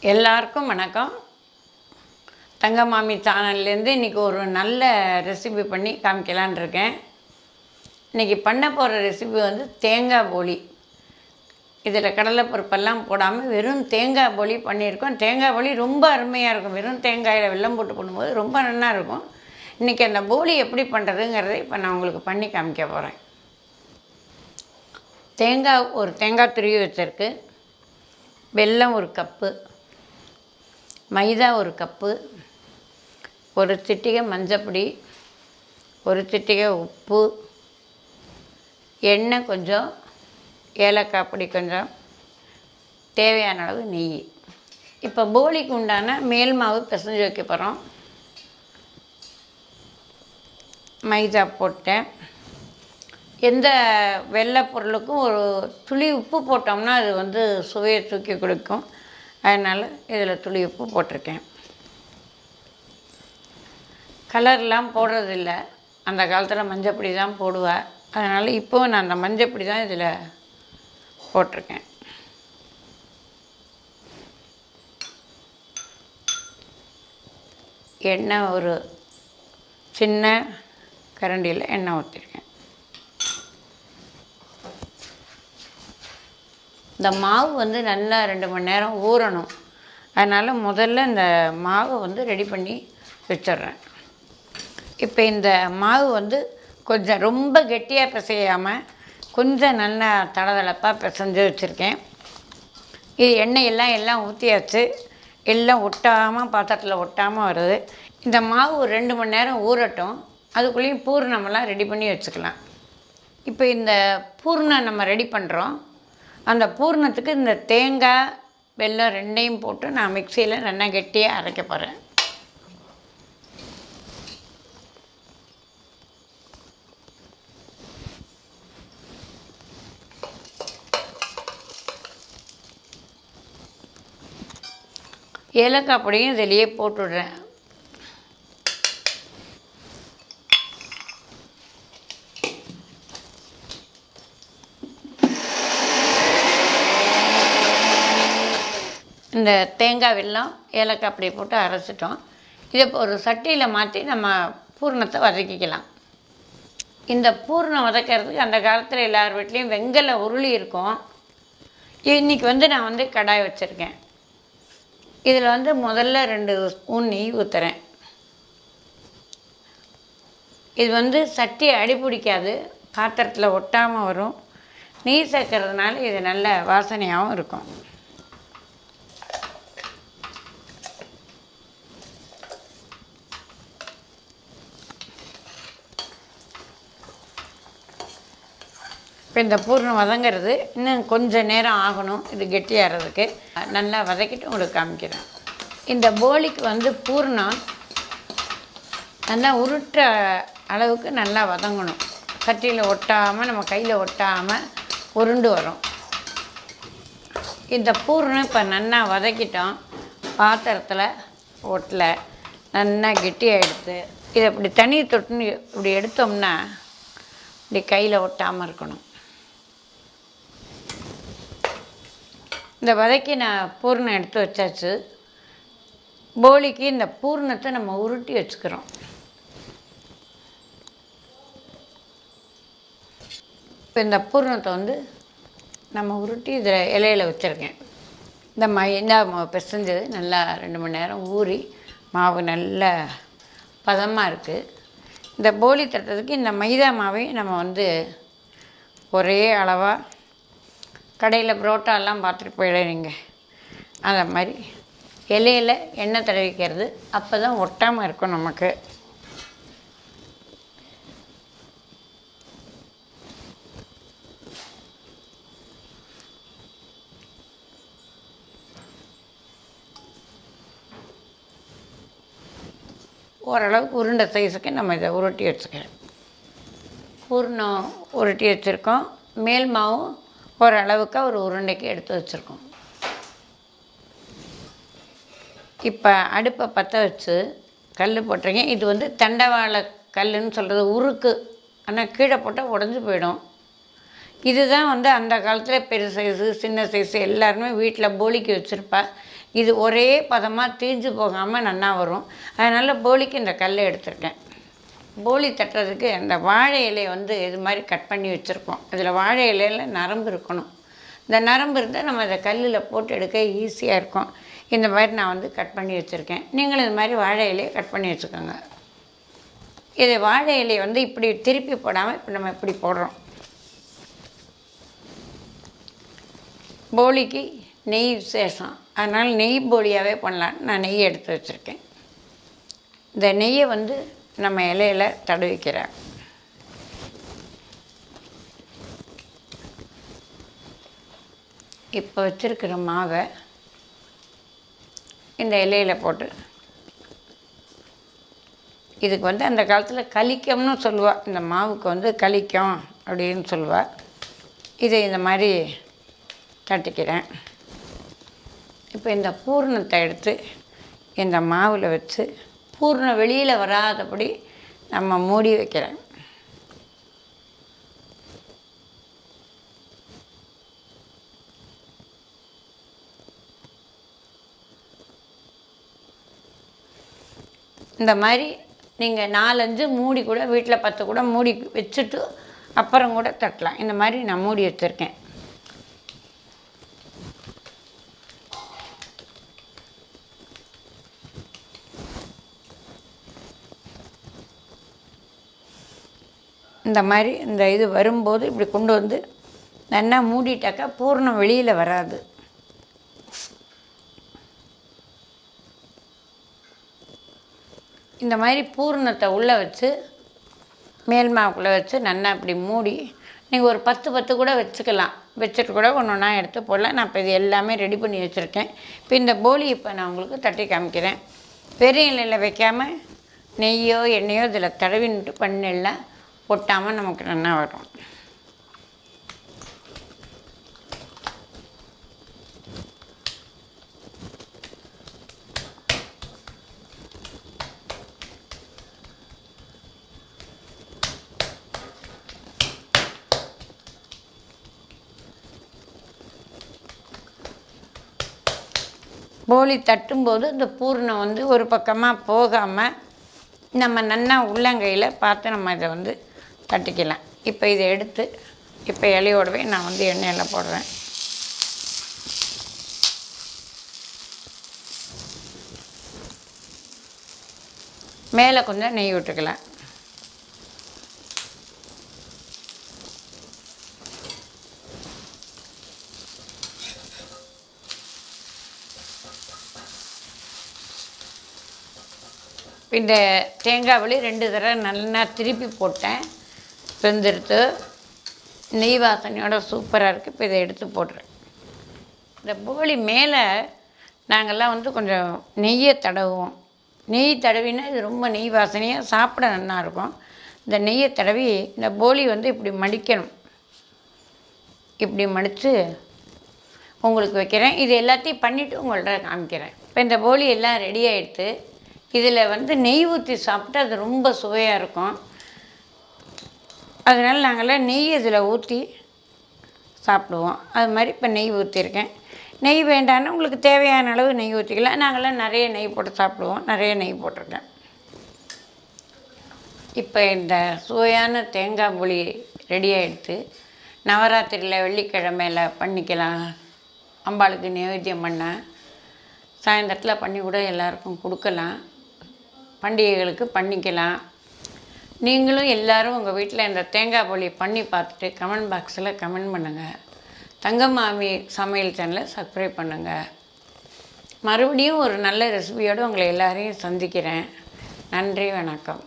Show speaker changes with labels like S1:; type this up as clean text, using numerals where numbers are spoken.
S1: எல்லாருக்கும் வணக்கம். தங்கமாமி சேனல்லேருந்து இன்றைக்கி ஒரு நல்ல ரெசிபி பண்ணி காமிக்கலான் இருக்கேன். இன்றைக்கி பண்ண போகிற ரெசிபி வந்து தேங்காய் போலி. இதில் கடலைப்பருப்பெல்லாம் போடாமல் வெறும் தேங்காய் போலி பண்ணியிருக்கோம். தேங்காய் போலி ரொம்ப அருமையாக இருக்கும். வெறும் தேங்காயில் வெல்லம் போட்டு பண்ணும்போது ரொம்ப நல்லா இருக்கும். இன்றைக்கி அந்த போலி எப்படி பண்ணுறதுங்கிறத இப்போ நான் உங்களுக்கு பண்ணி காமிக்க போகிறேன். தேங்காய் துருவி வச்சுருக்கு, வெல்லம் ஒரு கப்பு, மைதா ஒரு கப்பு, ஒரு சிட்டிகை மஞ்சப்பொடி, ஒரு சிட்டிகை உப்பு, எண்ணெய் கொஞ்சம், ஏலக்காய் பொடி கொஞ்சம், தேவையான அளவு நெய். இப்போ போலிக்கு உண்டான மேல் மாவு பிசைஞ்சு வைக்க போகிறோம். மைதா போட்டேன். எந்த வெள்ளை பொருளுக்கும் ஒரு துளி உப்பு போட்டோம்னா அது வந்து சுவையை தூக்கி கொடுக்கும். அதனால் இதில் துளி உப்பு போட்டிருக்கேன். கலர்லாம் போடுறதில்ல. அந்த காலத்தில் மஞ்சப்பொடி தான் போடுவேன். அதனால் இப்போது நான் அந்த மஞ்சப்பொடி தான் இதில் போட்டிருக்கேன். எண்ணெய் ஒரு சின்ன கரண்டியில் எண்ணெய் ஊற்றிருக்கேன். இந்த மாவு வந்து நல்லா 2 மணி நேரம் ஊறணும். அதனால் முதல்ல இந்த மாவை வந்து ரெடி பண்ணி வச்சிட்றேன். இப்போ இந்த மாவு வந்து கொஞ்சம் ரொம்ப கெட்டியாக பிசையாமல் கொஞ்சம் நல்லா தளதளப்பாக பிசைஞ்சு வச்சுருக்கேன். இது எண்ணெயெல்லாம் ஊற்றியாச்சு. எல்லாம் ஒட்டாமல், பாத்திரத்தில் ஒட்டாமல் வருது. இந்த மாவு ஒரு 2 மணி நேரம் ஊறட்டும். அதுக்குள்ளேயும் பூர்ணமெல்லாம் ரெடி பண்ணி வச்சுக்கலாம். இப்போ இந்த பூர்ணம் நம்ம ரெடி பண்ணுறோம். அந்த பூர்ணத்துக்கு இந்த தேங்காய் வெல்லம் ரெண்டையும் போட்டு நான் மிக்சியில் நல்லா கெட்டியாக அரைக்க போகிறேன். ஏலக்காய் பொடியும் இதிலேயே போட்டுவிடுறேன். இந்த தேங்காய் வெல்லம் ஏலக்காய் அப்படி போட்டு அரைச்சிட்டோம். இதை ஒரு சட்டியில் மாற்றி நம்ம பூர்ணத்தை வதக்கிக்கலாம். இந்த பூர்ணம் வதக்கிறதுக்கு அந்த காலத்தில் எல்லார் வீட்லேயும் வெங்கல உருளி இருக்கும். இன்றைக்கி வந்து நான் வந்து கடாய் வச்சுருக்கேன். இதில் வந்து முதல்ல 2 ஸ்பூன் நெய் ஊற்றுறேன். இது வந்து சட்டி அடி பிடிக்காது, பாத்திரத்தில் ஒட்டாமல் வரும். நெய் சேர்க்கறதுனால இது நல்ல வாசனையாகவும் இருக்கும். இப்போ இந்த பூர்ணம் வதங்கிறது இன்னும் கொஞ்சம் நேரம் ஆகணும். இது கெட்டியாகிறதுக்கு நல்லா வதக்கிட்டு உங்களுக்கு காமிக்கிறேன். இந்த போலிக்கு வந்து பூர்ணம் நல்லா உருட்டுற அளவுக்கு நல்லா வதங்கணும். சட்டியில் ஒட்டாமல், நம்ம கையில் ஒட்டாமல் உருண்டு வரும். இந்த பூர்ணம் இப்போ நல்லா வதக்கிட்டோம். பாத்திரத்தில் ஒட்டல நல்லா கெட்டியாக எடுத்து இதை இப்படி தண்ணி தொட்டுன்னு இப்படி எடுத்தோம்னா இப்படி கையில் ஒட்டாமல் இருக்கணும். இந்த வதக்கி நான் பூர்ணம் எடுத்து வச்சாச்சு. போலிக்கு இந்த பூர்ணத்தை நம்ம உருட்டி வச்சுக்கிறோம். இப்போ இந்த பூர்ணத்தை வந்து நம்ம உருட்டி இதில் இலையில் வச்சுருக்கேன். இந்த மைதா மாவு பிசைஞ்சது நல்லா 2 மணி நேரம் ஊறி மாவு நல்ல பதமாக இருக்குது. இந்த போலி தட்டுறதுக்கு இந்த மைதா மாவையும் நம்ம வந்து ஒரே அளவாக கடையில் புரோட்டாலாம் பார்த்துட்டு போயிடுறீங்க, அந்த மாதிரி இலையில் எண்ணெய் தடவிக்கிறது. அப்போ தான் ஒட்டாமல் இருக்கும் நமக்கு. ஓரளவுக்கு உருண்டை சைஸுக்கு நம்ம இதை உருட்டி வச்சுக்கிறோம். பூர்ணம் உருட்டி வச்சுருக்கோம். மேல் மாவும் ஓரளவுக்கு ஒரு உருண்டைக்கு எடுத்து வச்சுருக்கோம். இப்போ அடுப்பை பற்ற வச்சு கல் போட்டிருக்கேன். இது வந்து தண்டவாள கல்லுன்னு சொல்கிறது, உருக்கு. ஆனால் கீழே போட்டால் உடஞ்சி போயிடும். இதுதான் வந்து அந்த காலத்தில் பெரிய சைஸு சின்ன சைஸு எல்லாருமே வீட்டில் போலிக்கு வச்சுருப்பா. இது ஒரே பதமாக தீஞ்சு போகாமல் நல்லா வரும். அதனால் போலிக்கு இந்த கல்லை எடுத்திருக்கேன். போலி தட்டுறதுக்கு அந்த வாழை இலையை வந்து இது மாதிரி கட் பண்ணி வச்சுருக்கோம். இதில் வாழை இலையில் நரம்பு இருக்கணும். இந்த நரம்பு இருந்தால் நம்ம அதை கல்லில் போட்டு எடுக்க ஈஸியாக இருக்கும். இந்த மாதிரி நான் வந்து கட் பண்ணி வச்சுருக்கேன். நீங்களும் இது மாதிரி வாழை இலையை கட் பண்ணி வச்சுக்கோங்க. இது வாழை இலையை வந்து இப்படி திருப்பி போடாமல் இப்போ நம்ம இப்படி போடுறோம். போலிக்கு நெய் விசேஷம், அதனால் நெய் போலியாகவே பண்ணலான்னு நான் நெய் எடுத்து வச்சுருக்கேன். இந்த நெய்யை வந்து நம்ம இலையில் தடவிக்கிறேன். இப்போ வச்சுருக்கிற மாவை இந்த இலையில் போட்டு, இதுக்கு வந்து அந்த காலத்தில் கலிக்கம்னு சொல்லுவாள். இந்த மாவுக்கு வந்து கலிக்கம் அப்படின்னு சொல்லுவாள். இதை இந்த மாதிரி தட்டிக்கிறேன். இப்போ இந்த பூர்ணத்தை எடுத்து இந்த மாவில் வச்சு பூர்ணம் வெளியில் வராதபடி நம்ம மூடி வைக்கிறேன். இந்த மாதிரி நீங்கள் 4-5 மூடி கூட வீட்டில் 10 கூட மூடி வச்சுட்டு அப்புறம் கூட தட்டலாம். இந்த மாதிரி நான் மூடி வச்சுருக்கேன். இந்த மாதிரி இந்த இது வரும்போது இப்படி கொண்டு வந்து நல்லா மூடிட்டாக்கா பூர்ணம் வெளியில் வராது. இந்த மாதிரி பூர்ணத்தை உள்ளே வச்சு மேல் மாவுக்குள்ளே வச்சு நல்லா இப்படி மூடி நீங்கள் ஒரு 10 கூட வச்சுக்கலாம். வச்சுட்டு கூட ஒன்று ஒன்றா எடுத்து போடலாம். நான் இப்போ இது எல்லாமே ரெடி பண்ணி வச்சுருக்கேன். இப்போ இந்த போலி இப்போ நான் உங்களுக்கு தட்டி காமிக்கிறேன். பெரிய இலையில் வைக்காமல் நெய்யோ எண்ணெயோ இதில் தடவின்ட்டு பண்ணெல்லாம் போட்டாமல் நமக்கு நல்லா வரும். போலி தட்டும்போது இந்த பூர்ணம் வந்து ஒரு பக்கமாக போகாமல் நம்ம நல்லா உள்ளங்கையில் பார்த்து நம்ம இதை வந்து தட்டிக்கலாம். இப்போ இதை எடுத்து இப்போ இலையோடவே நான் வந்து எண்ணெயில் போடுறேன். மேலே கொஞ்சம் நெய் விட்டுக்கலாம். இந்த தேங்காய் வலி 2 தடவை நல்லா திருப்பி போட்டேன். வெந்தெடுத்து நெய் வாசனையோட சூப்பராக இருக்குது. இப்போ இதை எடுத்து போடுறேன். இந்த போலி மேலே நாங்கள்லாம் வந்து கொஞ்சம் நெய்யை தடவுவோம். நெய் தடவினா இது ரொம்ப நெய் வாசனையாக சாப்பிட நல்லாயிருக்கும். இந்த நெய்யை தடவி இந்த போலி வந்து இப்படி மடிக்கணும். இப்படி மடித்து உங்களுக்கு வைக்கிறேன். இது எல்லாத்தையும் பண்ணிவிட்டு உங்கள்கிட்ட காமிக்கிறேன். இப்போ இந்த போலி எல்லாம் ரெடி ஆகிடுத்து. இதில் வந்து நெய் ஊற்றி சாப்பிட்டு அது ரொம்ப சுவையாக இருக்கும். அதனால் நாங்கள்லாம் நெய் இதில் ஊற்றி சாப்பிடுவோம். அது மாதிரி இப்போ நெய் ஊற்றிருக்கேன். நெய் வேண்டான்னு உங்களுக்கு தேவையான அளவு நெய் ஊற்றிக்கலாம். நாங்கள்லாம் நிறைய நெய் போட்டு சாப்பிடுவோம். நிறைய நெய் போட்டிருக்கேன். இப்போ இந்த சுவையான தேங்காய் போலி ரெடி ஆகிடுத்து. நவராத்திரியில் வெள்ளிக்கிழமையில் பண்ணிக்கலாம். அம்பாளுக்கு நைவேத்தியம் பண்ண சாயந்தரத்தில் பண்ணி கூட எல்லாருக்கும் கொடுக்கலாம். பண்டிகைகளுக்கு பண்ணிக்கலாம். நீங்களும் எல்லோரும் உங்கள் வீட்டில் இந்த தேங்காய் போலி பண்ணி பார்த்துட்டு கமெண்ட் பாக்ஸில் கமெண்ட் பண்ணுங்கள். தங்கம்மாமி சமையல் சேனலை சப்ஸ்கிரைப் பண்ணுங்கள். மறுபடியும் ஒரு நல்ல ரெசிபியோடு உங்களை எல்லாரையும் சந்திக்கிறேன். நன்றி, வணக்கம்.